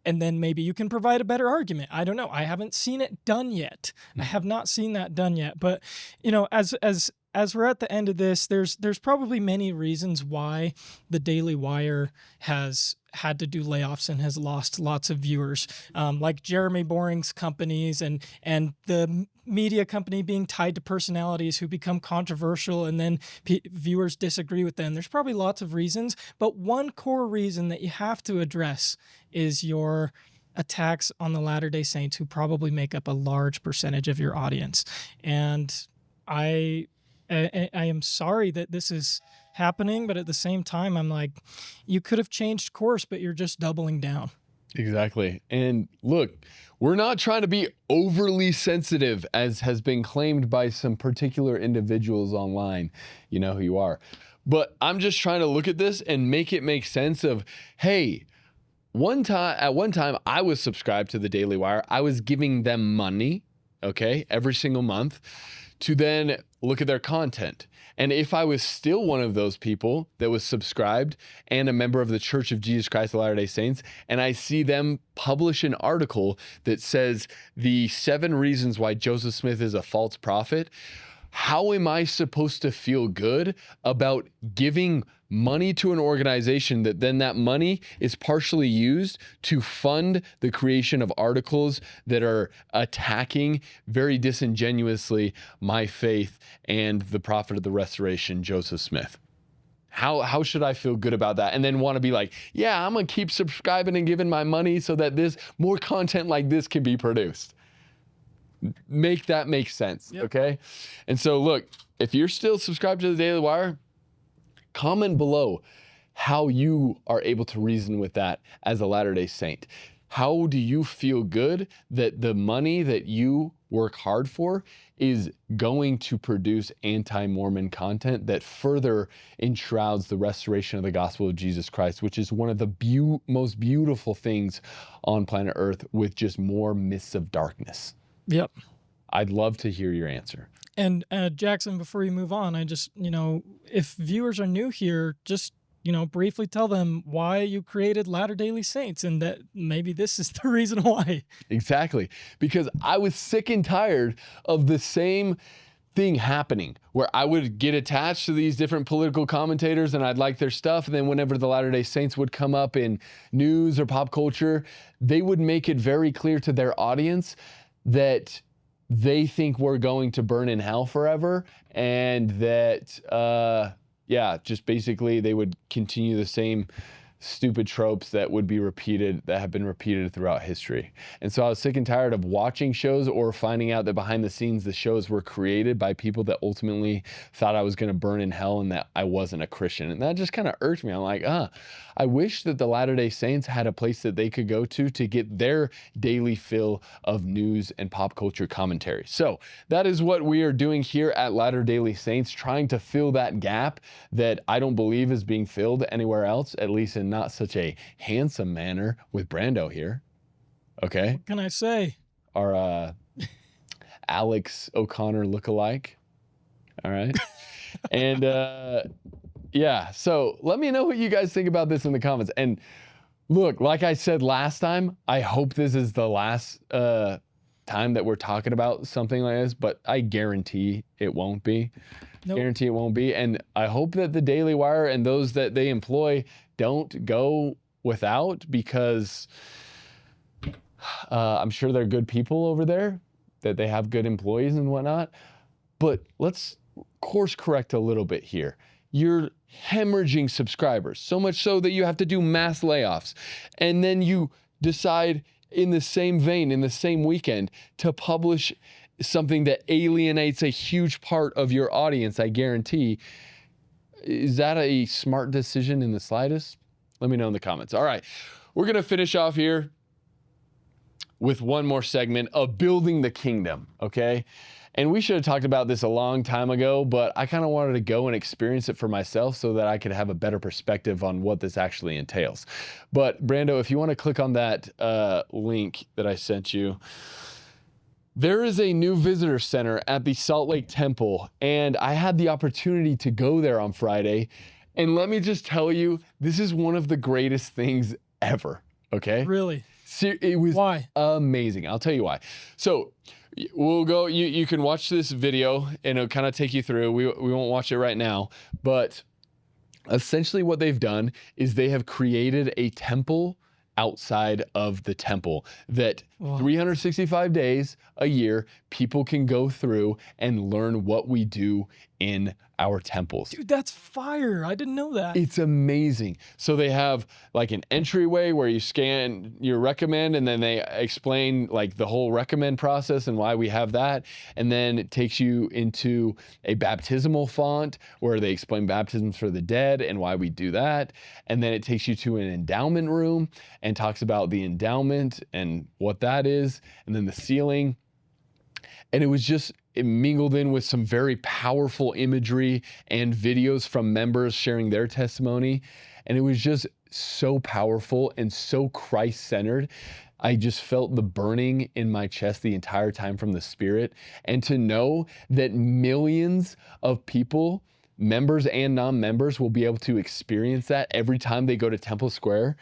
And then maybe you can provide a better argument. I don't know. I haven't seen it done yet. I have not seen that done yet. But, as we're at the end of this, there's probably many reasons why the Daily Wire has had to do layoffs and has lost lots of viewers, like Jeremy Boring's companies and the media company being tied to personalities who become controversial, and then viewers disagree with them. There's probably lots of reasons, but one core reason that you have to address is your attacks on the Latter-day Saints, who probably make up a large percentage of your audience. And I am sorry that this is happening, but at the same time, I'm like, you could have changed course, but you're just doubling down. Exactly. And look, we're not trying to be overly sensitive, as has been claimed by some particular individuals online. You know who you are. But I'm just trying to look at this and make it make sense of, hey, at one time I was subscribed to the Daily Wire. I was giving them money, okay, every single month, to then look at their content. And if I was still one of those people that was subscribed and a member of the Church of Jesus Christ of Latter-day Saints, and I see them publish an article that says the 7 reasons why Joseph Smith is a false prophet, how am I supposed to feel good about giving money to an organization that then that money is partially used to fund the creation of articles that are attacking very disingenuously my faith and the prophet of the restoration, Joseph Smith? How should I feel good about that? And then want to be like, yeah, I'm going to keep subscribing and giving my money so that more content like this can be produced. Make that make sense, yep. Okay? And so look, if you're still subscribed to the Daily Wire, comment below how you are able to reason with that as a Latter-day Saint. How do you feel good that the money that you work hard for is going to produce anti-Mormon content that further enshrouds the restoration of the gospel of Jesus Christ, which is one of the most beautiful things on planet Earth, with just more mists of darkness. Yep. I'd love to hear your answer. And Jackson, before you move on, I just, if viewers are new here, just, briefly tell them why you created Latter-day Saints, and that maybe this is the reason why. Exactly. Because I was sick and tired of the same thing happening, where I would get attached to these different political commentators and I'd like their stuff. And then whenever the Latter-day Saints would come up in news or pop culture, they would make it very clear to their audience that they think we're going to burn in hell forever, and that, just basically they would continue the same stupid tropes that would be repeated, that have been repeated throughout history. And so I was sick and tired of watching shows or finding out that behind the scenes the shows were created by people that ultimately thought I was going to burn in hell and that I wasn't a Christian. And that just kind of irked me. I'm like, I wish that the Latter-day Saints had a place that they could go to get their daily fill of news and pop culture commentary. So that is what we are doing here at Latter-day Saints, trying to fill that gap that I don't believe is being filled anywhere else, at least in not such a handsome manner, with Brando here. Okay. What can I say? Our Alex O'Connor lookalike. All right. And so let me know what you guys think about this in the comments. And look, like I said last time, I hope this is the last time that we're talking about something like this, but I guarantee it won't be. Nope. Guarantee it won't be. And I hope that the Daily Wire and those that they employ don't go without, because I'm sure they're good people over there, that they have good employees and whatnot. But let's course correct a little bit here. You're hemorrhaging subscribers, so much so that you have to do mass layoffs. And then you decide in the same vein, in the same weekend, to publish something that alienates a huge part of your audience, I guarantee. Is that a smart decision in the slightest? Let me know in the comments. All right, we're going to finish off here with one more segment of building the kingdom, okay? And we should have talked about this a long time ago, but I kind of wanted to go and experience it for myself so that I could have a better perspective on what this actually entails. But Brando, if you want to click on that link that I sent you, there is a new visitor center at the Salt Lake Temple, and I had the opportunity to go there on Friday. And let me just tell you, this is one of the greatest things ever, okay? Really? It was Why? Amazing. I'll tell you why. So we'll go, you can watch this video and it'll kind of take you through. We won't watch it right now, but essentially what they've done is they have created a temple outside of the temple that 365 days a year people can go through and learn what we do in our temples. Dude, that's fire. I didn't know that. It's amazing. So they have like an entryway where you scan your recommend, and then they explain like the whole recommend process and why we have that. And then it takes you into a baptismal font where they explain baptisms for the dead and why we do that. And then it takes you to an endowment room and talks about the endowment and what that is, and then the sealing. And it mingled in with some very powerful imagery and videos from members sharing their testimony. And it was just so powerful and so Christ-centered. I just felt the burning in my chest the entire time from the Spirit. And to know that millions of people, members and non-members, will be able to experience that every time they go to Temple Square,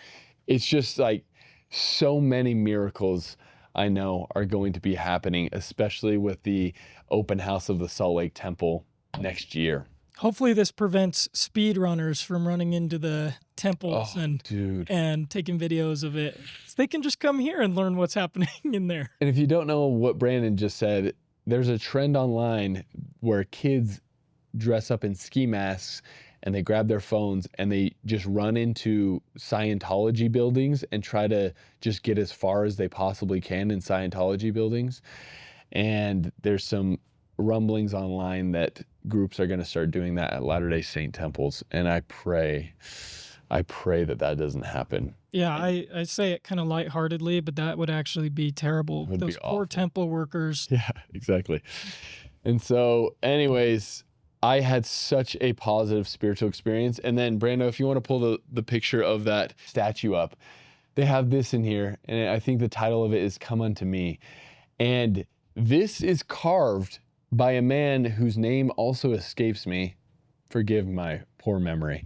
it's just like so many miracles I know are going to be happening, especially with the open house of the Salt Lake Temple next year. Hopefully this prevents speedrunners from running into the temples and taking videos of it. So they can just come here and learn what's happening in there. And if you don't know what Brandon just said, there's a trend online where kids dress up in ski masks and they grab their phones and they just run into Scientology buildings and try to just get as far as they possibly can in Scientology buildings. And there's some rumblings online that groups are going to start doing that at Latter-day Saint temples. And I pray, I pray that that doesn't happen. Yeah, I say it kind of lightheartedly, but that would actually be terrible. Would be Those poor awful. temple workers. Yeah, exactly. And so, anyways, I had such a positive spiritual experience. And then, Brando, if you want to pull the picture of that statue up, they have this in here. And I think the title of it is Come Unto Me. And this is carved by a man whose name also escapes me. Forgive my poor memory.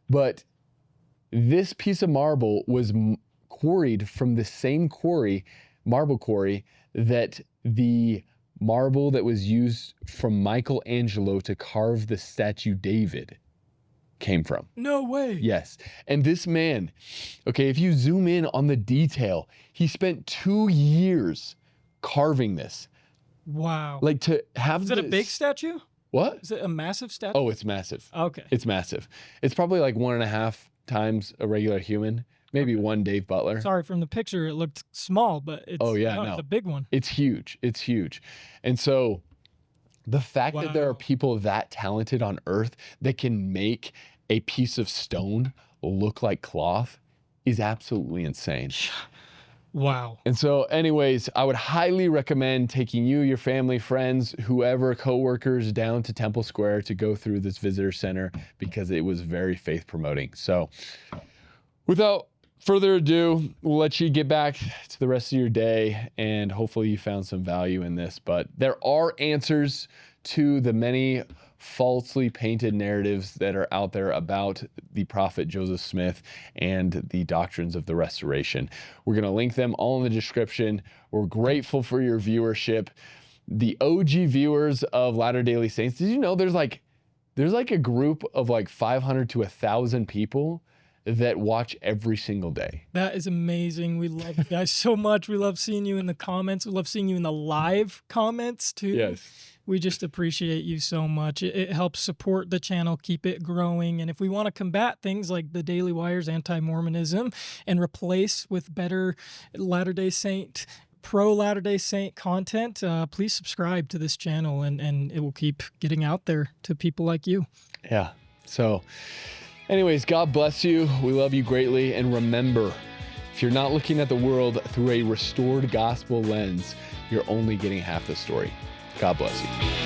But this piece of marble was quarried from the same marble quarry, that the marble that was used from Michelangelo to carve the statue David came from. No way. Yes. And this man, okay, if you zoom in on the detail, he spent 2 years carving this. Wow. Like, to have Is it a big statue? What? Is it a massive statue? Oh, it's massive. Okay. It's massive. It's probably like 1.5 times a regular human, maybe one Dave Butler. Sorry, from the picture it looked small, but it's, it's a big one. It's huge. It's huge. And so the fact that there are Wow. people that talented on earth that can make a piece of stone look like cloth is absolutely insane. Wow. And so, anyways, I would highly recommend taking you, your family, friends, whoever, coworkers down to Temple Square to go through this visitor center, because it was very faith promoting. So without further ado, we'll let you get back to the rest of your day, and hopefully you found some value in this. But there are answers to the many falsely painted narratives that are out there about the prophet Joseph Smith and the doctrines of the restoration. We're going to link them all in the description. We're grateful for your viewership. The OG viewers of Latter-day Saints, did you know there's like a group of like 500 to 1,000 people that watch every single day? That is amazing. We love you guys so much. We love seeing you in the comments. We love seeing you in the live comments too. Yes. We just appreciate you so much. It helps support the channel, keep it growing. And if we want to combat things like the Daily Wire's anti-Mormonism and replace with better Latter-day Saint, pro Latter-day Saint content, please subscribe to this channel, and it will keep getting out there to people like you. Yeah. So anyways, God bless you. We love you greatly. And remember, if you're not looking at the world through a restored gospel lens, you're only getting half the story. God bless you.